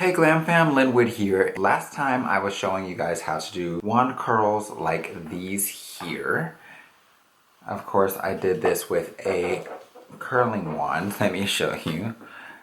Hey GlamFam, Linwood here. Last time I was showing you guys how to do wand curls like these here. Of course, I did this with a curling wand. Let me show you.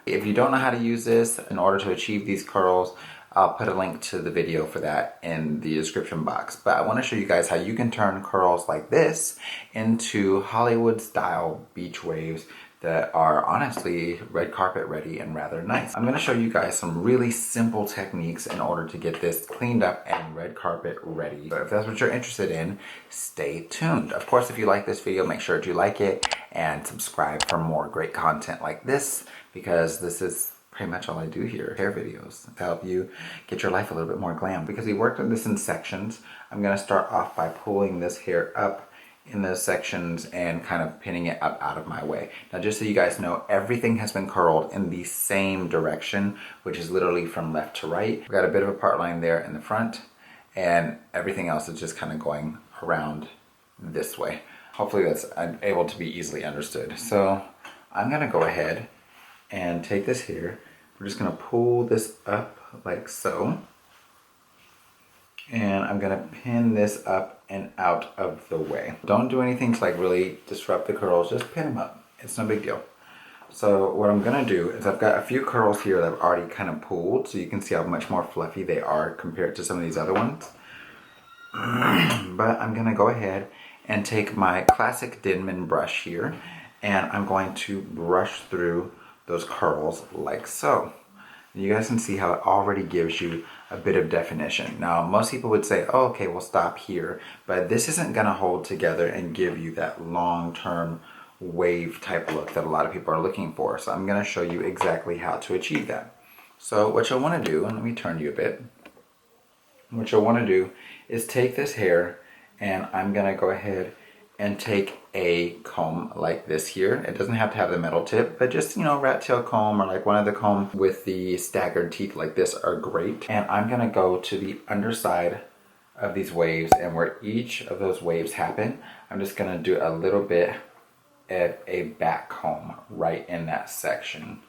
If you don't know how to use this in order to achieve these curls, I'll put a link to the video for that in the description box. But I want to show you guys how you can turn curls like this into Hollywood style beach waves that are honestly red carpet ready and rather nice. I'm going to show you guys some really simple techniques in order to get this cleaned up and red carpet ready. So if that's what you're interested in, stay tuned. Of course, if you like this video, make sure to like it and subscribe for more great content like this, because this is pretty much all I do here, hair videos, to help you get your life a little bit more glam. Because we worked on this in sections, I'm going to start off by pulling this hair up in those sections and kind of pinning it up out of my way. Now, just so you guys know, everything has been curled in the same direction, which is literally from left to right. We've got a bit of a part line there in the front, and everything else is just kind of going around this way. Hopefully that's able to be easily understood. So I'm gonna go ahead and take this here. We're just gonna pull this up like so. And I'm gonna pin this up and out of the way. Don't do anything to like really disrupt the curls, just pin them up. It's no big deal. So what I'm gonna do is I've got a few curls here that I've already kind of pulled, so you can see how much more fluffy they are compared to some of these other ones. But I'm gonna go ahead and take my classic Denman brush here, and I'm going to brush through those curls like so. You guys can see how it already gives you a bit of definition. Now, most people would say, oh, okay, we'll stop here. But this isn't gonna hold together and give you that long-term wave type look that a lot of people are looking for. So I'm gonna show you exactly how to achieve that. So what you'll wanna do, and let me turn you a bit. What you'll wanna do is take this hair, and I'm gonna go ahead and take a comb like this here. It doesn't have to have the metal tip, but just, you know, rat tail comb or like one of the combs with the staggered teeth like this are great. And I'm gonna go to the underside of these waves, and where each of those waves happen, I'm just gonna do a little bit of a back comb right in that section.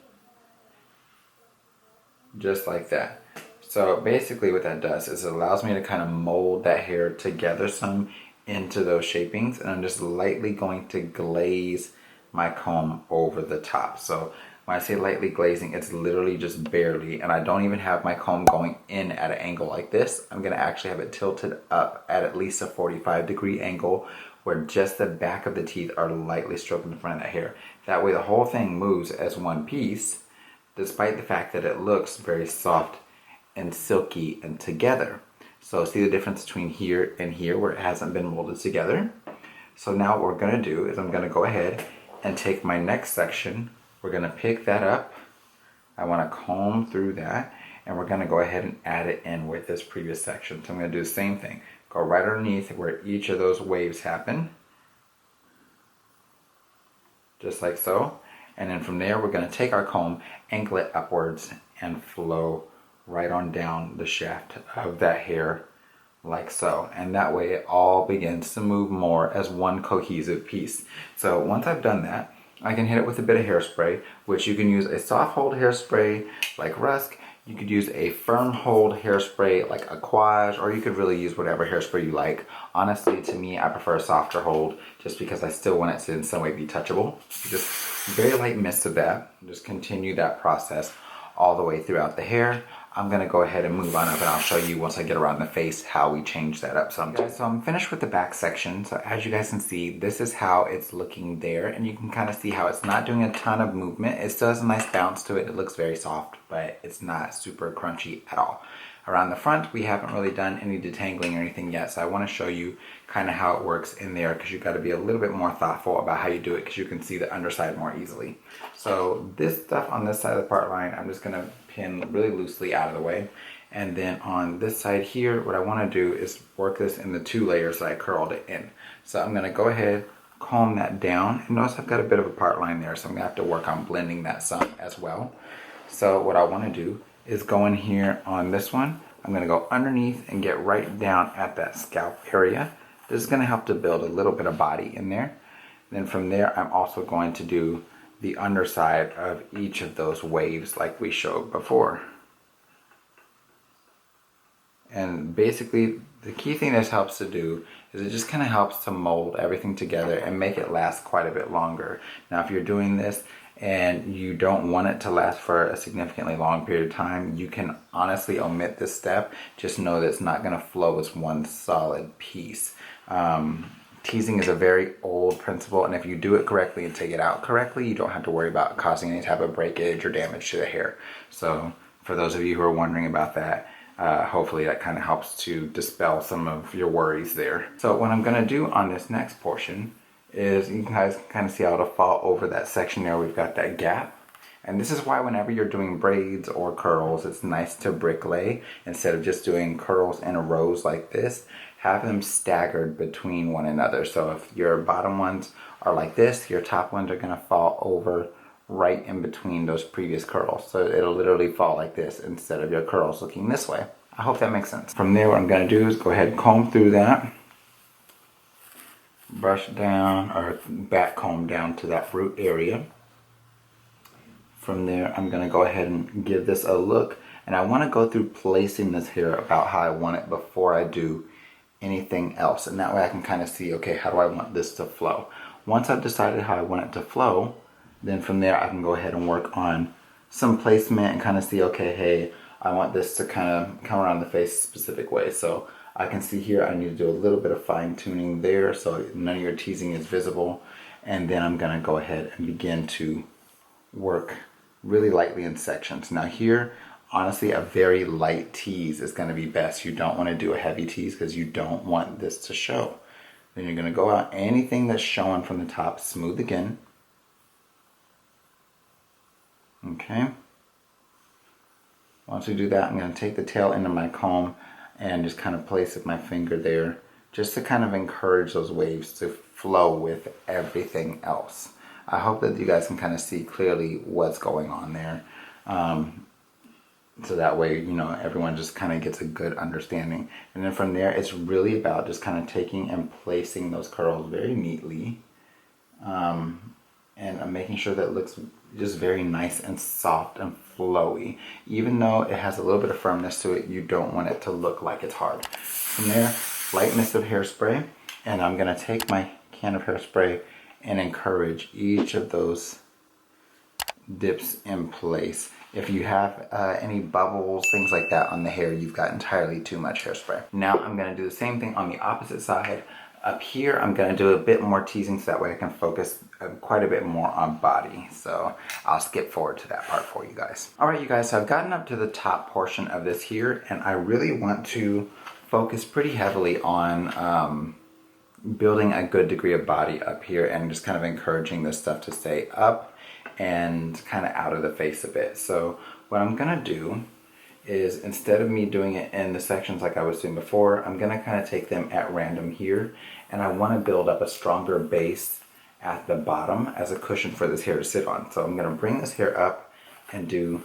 Just like that. So basically what that does is it allows me to kind of mold that hair together some into those shapings, and I'm just lightly going to glaze my comb over the top. So when I say lightly glazing, it's literally just barely, and I don't even have my comb going in at an angle like this. I'm gonna actually have it tilted up at least a 45-degree angle, where just the back of the teeth are lightly stroking the front of that hair. That way the whole thing moves as one piece, despite the fact that it looks very soft and silky and together. So see the difference between here and here where it hasn't been molded together? So now what we're gonna do is I'm gonna go ahead and take my next section. We're gonna pick that up. I wanna comb through that, and we're gonna go ahead and add it in with this previous section. So I'm gonna do the same thing. Go right underneath where each of those waves happen. Just like so. And then from there, we're gonna take our comb, angle it upwards, and flow right on down the shaft of that hair like so. And that way it all begins to move more as one cohesive piece. So once I've done that, I can hit it with a bit of hairspray, which you can use a soft hold hairspray like Rusk. You could use a firm hold hairspray like Aquage, or you could really use whatever hairspray you like. Honestly, to me, I prefer a softer hold just because I still want it to in some way be touchable. Just very light mist of that. Just continue that process all the way throughout the hair. I'm gonna go ahead and move on up, and I'll show you once I get around the face how we change that up some. So I'm finished with the back section. So as you guys can see, this is how it's looking there, and you can kind of see how it's not doing a ton of movement. It still has a nice bounce to it. It looks very soft, but it's not super crunchy at all. Around the front, we haven't really done any detangling or anything yet, so I want to show you kind of how it works in there, because you've got to be a little bit more thoughtful about how you do it, because you can see the underside more easily. So this stuff on this side of the part line, I'm just going to pin really loosely out of the way. And then on this side here, what I want to do is work this in the 2 layers that I curled it in. So I'm going to go ahead, comb that down, and notice I've got a bit of a part line there, so I'm going to have to work on blending that some as well. So what I want to do is go in here on this one. I'm going to go underneath and get right down at that scalp area. This is going to help to build a little bit of body in there. Then from there, I'm also going to do the underside of each of those waves like we showed before. And basically, the key thing this helps to do is it just kind of helps to mold everything together and make it last quite a bit longer. Now, if you're doing this and you don't want it to last for a significantly long period of time, you can honestly omit this step. Just know that it's not going to flow as one solid piece. Teasing is a very old principle, and if you do it correctly and take it out correctly, you don't have to worry about causing any type of breakage or damage to the hair. So for those of you who are wondering about that, hopefully that kind of helps to dispel some of your worries there. So what I'm going to do on this next portion is, you guys kind of see how it'll fall over that section there. We've got that gap. And this is why whenever you're doing braids or curls, it's nice to bricklay instead of just doing curls in rows like this. Have them staggered between one another. So if your bottom ones are like this, your top ones are going to fall over right in between those previous curls. So it'll literally fall like this instead of your curls looking this way. I hope that makes sense. From there, what I'm going to do is go ahead and comb through that. Brush down, or back comb down to that root area. From there, I'm going to go ahead and give this a look. And I want to go through placing this hair about how I want it before I do anything else. And that way I can kind of see, okay, how do I want this to flow? Once I've decided how I want it to flow, then from there I can go ahead and work on some placement and kind of see, okay, hey, I want this to kind of come around the face a specific way. So I can see here I need to do a little bit of fine tuning there so none of your teasing is visible. And then I'm going to go ahead and begin to work really lightly in sections. Now here, honestly, a very light tease is going to be best. You don't want to do a heavy tease because you don't want this to show. Then you're going to go out, anything that's showing from the top, smooth again. Okay. Once we do that, I'm going to take the tail end of my comb and just kind of place with my finger there, just to kind of encourage those waves to flow with everything else. I hope that you guys can kind of see clearly what's going on there. So that way, you know, everyone just kind of gets a good understanding. And then from there, it's really about just kind of taking and placing those curls very neatly. And I'm making sure that it looks just very nice and soft and flowy. Even though it has a little bit of firmness to it, you don't want it to look like it's hard. From there, light mist of hairspray. And I'm going to take my can of hairspray and encourage each of those dips in place. If you have any bubbles, things like that on the hair, you've got entirely too much hairspray. Now I'm going to do the same thing on the opposite side. Up here, I'm going to do a bit more teasing so that way I can focus quite a bit more on body. So I'll skip forward to that part for you guys. Alright you guys, so I've gotten up to the top portion of this here, and I really want to focus pretty heavily on building a good degree of body up here and just kind of encouraging this stuff to stay up and kind of out of the face a bit. So what I'm going to do is, instead of me doing it in the sections like I was doing before, I'm going to kind of take them at random here, and I want to build up a stronger base at the bottom as a cushion for this hair to sit on. So I'm going to bring this hair up and do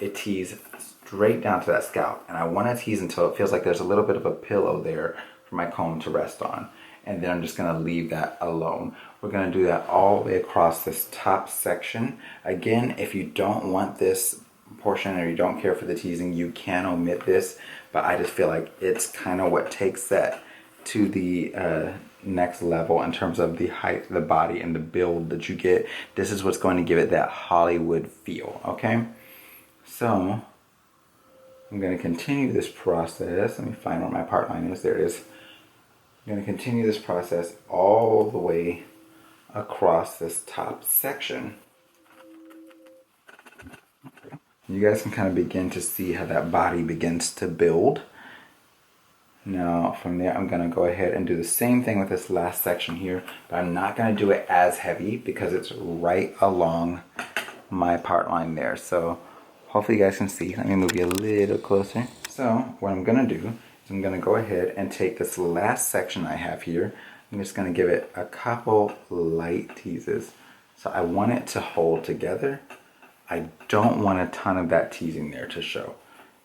a tease straight down to that scalp, and I want to tease until it feels like there's a little bit of a pillow there for my comb to rest on. And then I'm just going to leave that alone. We're going to do that all the way across this top section. Again, if you don't want this portion or you don't care for the teasing, you can omit this, but I just feel like it's kind of what takes that to the next level in terms of the height, the body, and the build that you get. This is what's going to give it that Hollywood feel, okay? So I'm going to continue this process. Let me find where my part line is. There it is. I'm going to continue this process all the way across this top section. You guys can kind of begin to see how that body begins to build. Now from there, I'm going to go ahead and do the same thing with this last section here, but I'm not going to do it as heavy because it's right along my part line there. So hopefully you guys can see. Let me move you a little closer. So what I'm going to do is I'm going to go ahead and take this last section I have here. I'm just going to give it a couple light teases. So I want it to hold together. I don't want a ton of that teasing there to show.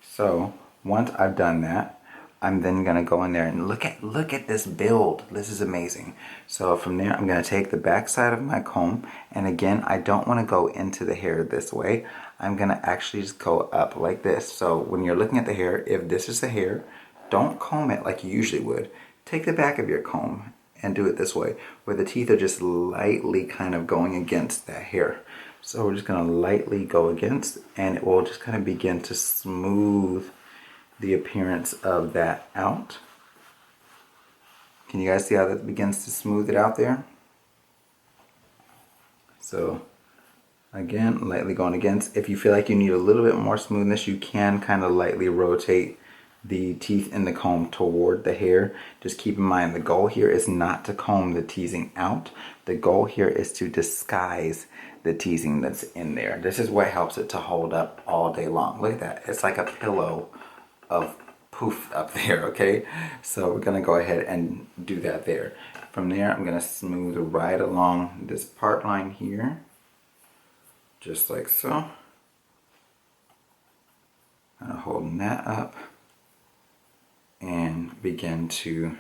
So once I've done that, I'm then going to go in there and look at this build. This is amazing. So from there, I'm going to take the back side of my comb, and again, I don't want to go into the hair this way. I'm going to actually just go up like this. So when you're looking at the hair, if this is the hair, don't comb it like you usually would. Take the back of your comb and do it this way, where the teeth are just lightly kind of going against that hair. So we're just going to lightly go against, and it will just kind of begin to smooth the appearance of that out. Can you guys see how that begins to smooth it out there? So again, lightly going against. If you feel like you need a little bit more smoothness, you can kind of lightly rotate the teeth in the comb toward the hair. Just keep in mind, the goal here is not to comb the teasing out. The goal here is to disguise the teasing that's in there. This is what helps it to hold up all day long. Look at that. It's like a pillow of poof up there, okay? So we're gonna go ahead and do that there. From there, I'm gonna smooth right along this part line here, just like so. I'm holding that up and begin to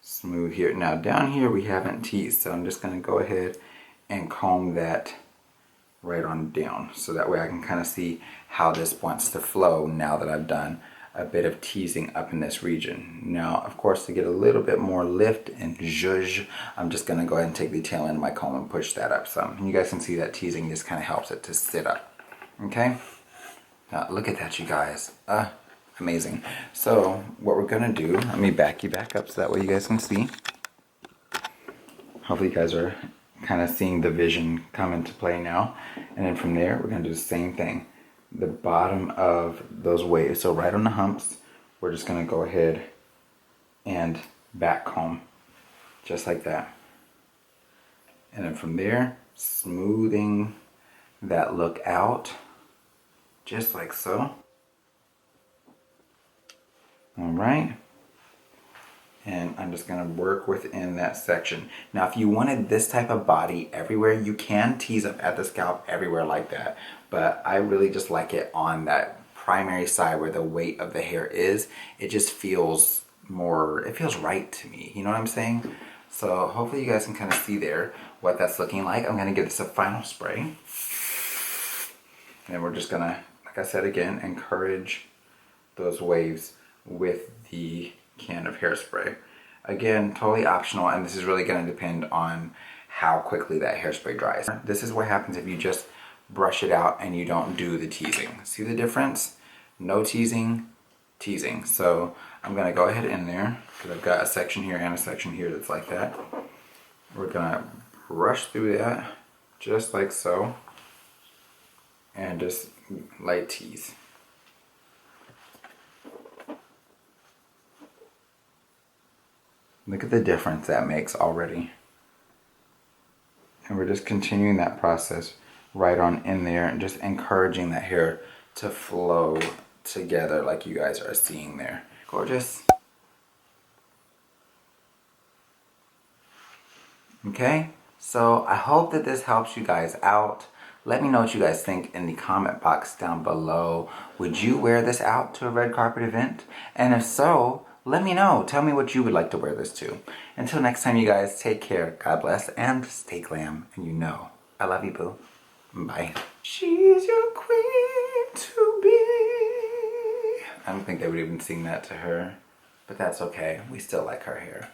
smooth here. Now down here we haven't teased, so I'm just going to go ahead and comb that right on down, so that way I can kind of see how this wants to flow now that I've done a bit of teasing up in this region. Now, of course, to get a little bit more lift and zhuzh, I'm just going to go ahead and take the tail end of my comb and push that up some. And you guys can see that teasing just kind of helps it to sit up. Okay? Now, look at that, you guys. Amazing. So what we're gonna do, let me back you back up so that way you guys can see. Hopefully you guys are kind of seeing the vision come into play now. And then from there, we're gonna do the same thing. The bottom of those waves, so right on the humps, we're just gonna go ahead and back comb, just like that. And then from there, smoothing that look out, just like so. All right, and I'm just gonna work within that section. Now, if you wanted this type of body everywhere, you can tease up at the scalp everywhere like that, but I really just like it on that primary side where the weight of the hair is. It just feels more, it feels right to me, you know what I'm saying? So hopefully you guys can kind of see there what that's looking like. I'm gonna give this a final spray, and we're just gonna, like I said again, encourage those waves with the can of hairspray. Again, totally optional, and this is really going to depend on how quickly that hairspray dries. This is what happens if you just brush it out and you don't do the teasing. See the difference? No teasing, teasing. So I'm going to go ahead in there, because I've got a section here and a section here that's like that. We're going to brush through that just like so, and just light tease. Look at the difference that makes already. And we're just continuing that process right on in there and just encouraging that hair to flow together like you guys are seeing there. Gorgeous. Okay, so I hope that this helps you guys out. Let me know what you guys think in the comment box down below. Would you wear this out to a red carpet event? And if so, let me know. Tell me what you would like to wear this to. Until next time, you guys, take care. God bless and stay glam. And you know, I love you, boo. Bye. She's your queen to be. I don't think they would even sing that to her, but that's okay. We still like her hair.